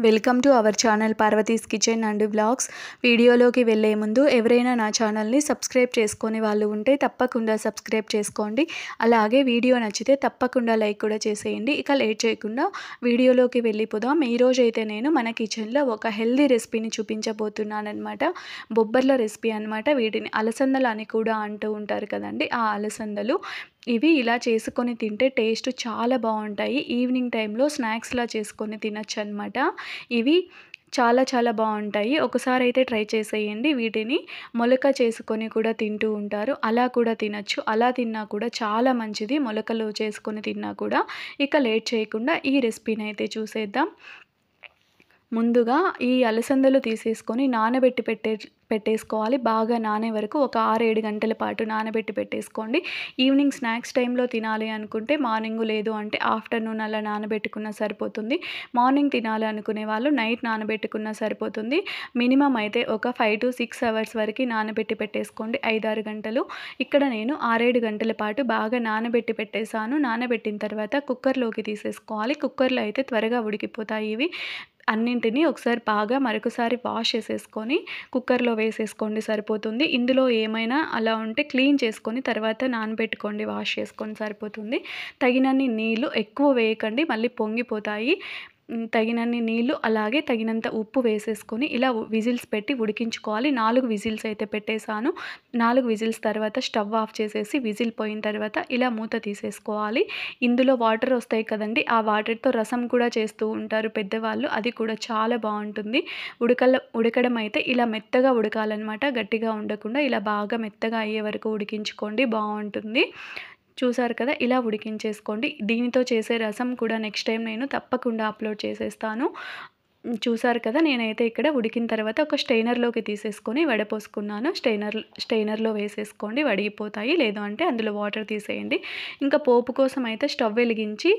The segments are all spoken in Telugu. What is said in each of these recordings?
Welcome to our channel Parvati's kitchen and vlogs. వీడియోలోకి వెళ్ళే ముందు ఎవరైనా నా ఛానల్ని సబ్స్క్రైబ్ చేసుకొని వాళ్ళు ఉంటే తప్పకుండా సబ్స్క్రైబ్ చేసుకోండి. అలాగే వీడియో నచ్చితే తప్పకుండా లైక్ కూడా చేసేయండి. ఇక లేట్ చేయకుండా వీడియోలోకి వెళ్ళిపోదాం. ఈరోజు అయితే నేను మన కిచెన్లో ఒక హెల్దీ రెసిపీని చూపించబోతున్నాను అనమాట. బొబ్బర్ల రెసిపీ అనమాట. వీటిని అలసందలు అని కూడా అంటూ ఉంటారు కదండి. ఆ అలసందలు ఇవి ఇలా చేసుకొని తింటే టేస్ట్ చాలా బాగుంటాయి. ఈవినింగ్ టైంలో స్నాక్స్లా చేసుకొని తినచ్చు అనమాట. ఇవి చాలా చాలా బాగుంటాయి. ఒకసారి అయితే ట్రై చేసేయండి. వీటిని మొలక చేసుకొని కూడా తింటూ ఉంటారు. అలా కూడా తినచ్చు. అలా తిన్నా కూడా చాలా మంచిది, మొలకలు చేసుకొని తిన్నా కూడా. ఇక లేట్ చేయకుండా ఈ రెసిపీని అయితే చూసేద్దాం. ముందుగా ఈ అలసందలు తీసేసుకొని నానబెట్టి పెట్టేసుకోవాలి. బాగా నానే వరకు ఒక 6-7 గంటల పాటు నానబెట్టి పెట్టేసుకోండి. ఈవినింగ్ స్నాక్స్ టైంలో తినాలి అనుకుంటే మార్నింగ్, లేదు అంటే ఆఫ్టర్నూన్ అలా నానబెట్టుకున్నా సరిపోతుంది. మార్నింగ్ తినాలి అనుకునే వాళ్ళు నైట్ నానబెట్టుకున్నా సరిపోతుంది. మినిమం అయితే ఒక 5 to 6 అవర్స్ వరకు నానబెట్టి పెట్టేసుకోండి. 5-6 గంటలు. ఇక్కడ నేను 6-7 గంటల పాటు బాగా నానబెట్టి పెట్టేశాను. నానబెట్టిన తర్వాత కుక్కర్లోకి తీసేసుకోవాలి. కుక్కర్లో అయితే త్వరగా ఉడికిపోతాయి ఇవి. అన్నింటినీ ఒకసారి బాగా మరొకసారి వాష్ చేసేసుకొని కుక్కర్లో వేసేసుకోండి, సరిపోతుంది. ఇందులో ఏమైనా అలా ఉంటే క్లీన్ చేసుకొని తర్వాత నానబెట్టుకోండి, వాష్ చేసుకొని సరిపోతుంది. తగినన్ని నీళ్ళు ఎక్కువ వేయకండి, మళ్ళీ పొంగిపోతాయి. తగినన్ని నీళ్ళు అలాగే తగినంత ఉప్పు వేసేసుకొని ఇలా విజిల్స్ పెట్టి ఉడికించుకోవాలి. 4 విజిల్స్ అయితే పెట్టేశాను. 4 విజిల్స్ తర్వాత స్టవ్ ఆఫ్ చేసేసి విజిల్ పోయిన తర్వాత ఇలా మూత తీసేసుకోవాలి. ఇందులో వాటర్ వస్తాయి కదండి, ఆ వాటర్తో రసం కూడా చేస్తూ ఉంటారు పెద్దవాళ్ళు. అది కూడా చాలా బాగుంటుంది. ఉడకడం అయితే ఇలా మెత్తగా ఉడకాలన్నమాట, గట్టిగా ఉండకుండా ఇలా బాగా మెత్తగా అయ్యే వరకు ఉడికించుకోండి, బాగుంటుంది. చూసారు కదా, ఇలా ఉడికించేసుకోండి. దీనితో చేసే రసం కూడా నెక్స్ట్ టైం నేను తప్పకుండా అప్లోడ్ చేసేస్తాను. చూసారు కదా, నేనైతే ఇక్కడ ఉడికిన తర్వాత ఒక స్టెయినర్లోకి తీసేసుకొని వడపోసుకున్నాను. స్టెయినర్లో వేసేసుకోండి, వడిగిపోతాయి. లేదు అంటే అందులో వాటర్ తీసేయండి. ఇంకా పోపు కోసం అయితే స్టవ్ వెలిగించి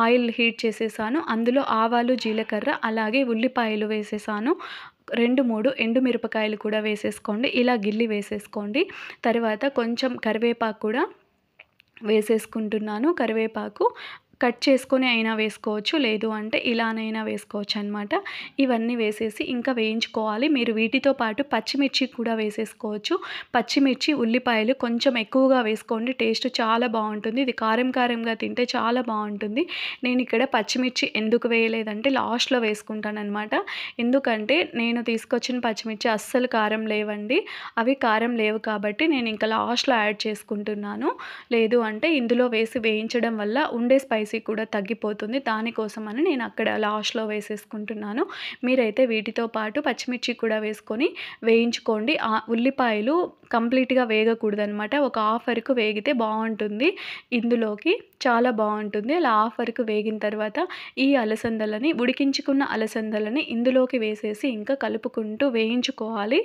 ఆయిల్ హీట్ చేసేసాను. అందులో ఆవాలు, జీలకర్ర అలాగే ఉల్లిపాయలు వేసేసాను. 2-3 ఎండుమిరపకాయలు కూడా వేసేసుకోండి. ఇలా గిల్లి వేసేసుకోండి. తర్వాత కొంచెం కరివేపాకు కూడా వేసేసుకుంటున్నాను. కరివేపాకు కట్ చేసుకొని అయినా వేసుకోవచ్చు, లేదు అంటే ఇలానైనా వేసుకోవచ్చు అనమాట. ఇవన్నీ వేసేసి ఇంకా వేయించుకోవాలి. మీరు వీటితో పాటు పచ్చిమిర్చి కూడా వేసేసుకోవచ్చు. పచ్చిమిర్చి, ఉల్లిపాయలు కొంచెం ఎక్కువగా వేసుకోండి, టేస్ట్ చాలా బాగుంటుంది. ఇది కారం కారంగా తింటే చాలా బాగుంటుంది. నేను ఇక్కడ పచ్చిమిర్చి ఎందుకు వేయలేదంటే లాస్ట్లో వేసుకుంటాను అనమాట. ఎందుకంటే నేను తీసుకొచ్చిన పచ్చిమిర్చి అస్సలు కారం లేవండి. అవి కారం లేవు కాబట్టి నేను ఇంకా లాస్ట్లో యాడ్ చేసుకుంటున్నాను. లేదు అంటే ఇందులో వేసి వేయించడం వల్ల ఉండే స్పైసీ కూడా తగ్గిపోతుంది. దానికోసమని నేను అక్కడ లాస్ట్లో వేసేసుకుంటున్నాను. మీరైతే వీటితో పాటు పచ్చిమిర్చి కూడా వేసుకొని వేయించుకోండి. ఆ ఉల్లిపాయలు కంప్లీట్గా వేగకూడదు అనమాట. ఒక హాఫ్ వరకు వేగితే బాగుంటుంది. ఇందులోకి చాలా బాగుంటుంది. అలా హాఫ్ వరకు వేగిన తర్వాత ఈ అలసందలని, ఉడికించుకున్న అలసందలని ఇందులోకి వేసేసి ఇంకా కలుపుకుంటూ వేయించుకోవాలి.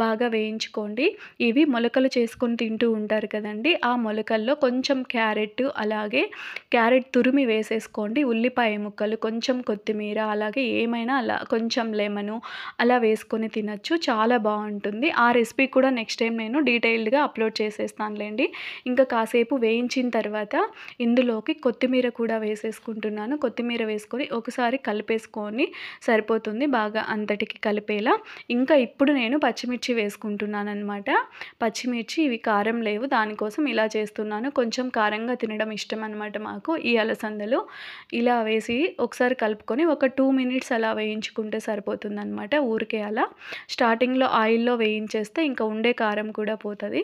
బాగా వేయించుకోండి. ఇవి మొలకలు చేసుకొని తింటూ ఉంటారు కదండి, ఆ మొలకల్లో కొంచెం క్యారెట్, అలాగే క్యారెట్ తురిమి వేసేసుకోండి. ఉల్లిపాయ ముక్కలు, కొంచెం కొత్తిమీర, అలాగే ఏమైనా అలా కొంచెం లెమను అలా వేసుకొని తినచ్చు, చాలా బాగుంటుంది. ఆ రెసిపీ కూడా నెక్స్ట్ టైం నేను డీటెయిల్డ్గా అప్లోడ్ చేసేస్తానులేండి. ఇంకా కాసేపు వేయించిన తర్వాత ఇందులోకి కొత్తిమీర కూడా వేసేసుకుంటున్నాను. కొత్తిమీర వేసుకొని ఒకసారి కలిపేసుకొని సరిపోతుంది, బాగా అంతటికి కలిపేలా. ఇంకా ఇప్పుడు నేను పచ్చిమిర్చి వేసుకుంటున్నాను అనమాట. పచ్చిమిర్చి ఇవి కారం లేవు, దానికోసం ఇలా చేస్తున్నాను. కొంచెం కారంగా తినడం ఇష్టం అనమాట మాకు ఈ అలసందలు. ఇలా వేసి ఒకసారి కలుపుకొని ఒక 2 minutes అలా వేయించుకుంటే సరిపోతుంది అనమాట. ఊరికే అలా స్టార్టింగ్లో ఆయిల్లో వేయించేస్తే ఇంకా ఉండే కారం కూడా పోతుంది.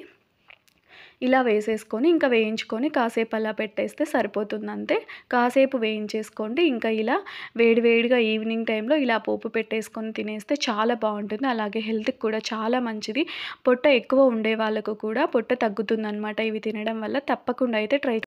ఇలా వేసేసుకొని ఇంకా వేయించుకొని కాసేపు అలా పెట్టేస్తే సరిపోతుంది అంతే. కాసేపు వేయించేసుకోండి. ఇంకా ఇలా వేడివేడిగా ఈవినింగ్ టైంలో ఇలా పోపు పెట్టేసుకొని తినేస్తే చాలా బాగుంటుంది. అలాగే హెల్త్కి కూడా చాలా మంచిది. పొట్ట ఎక్కువ ఉండే వాళ్ళకు కూడా పొట్ట తగ్గుతుందనమాట ఇవి తినడం వల్ల. తప్పకుండా అయితే ట్రై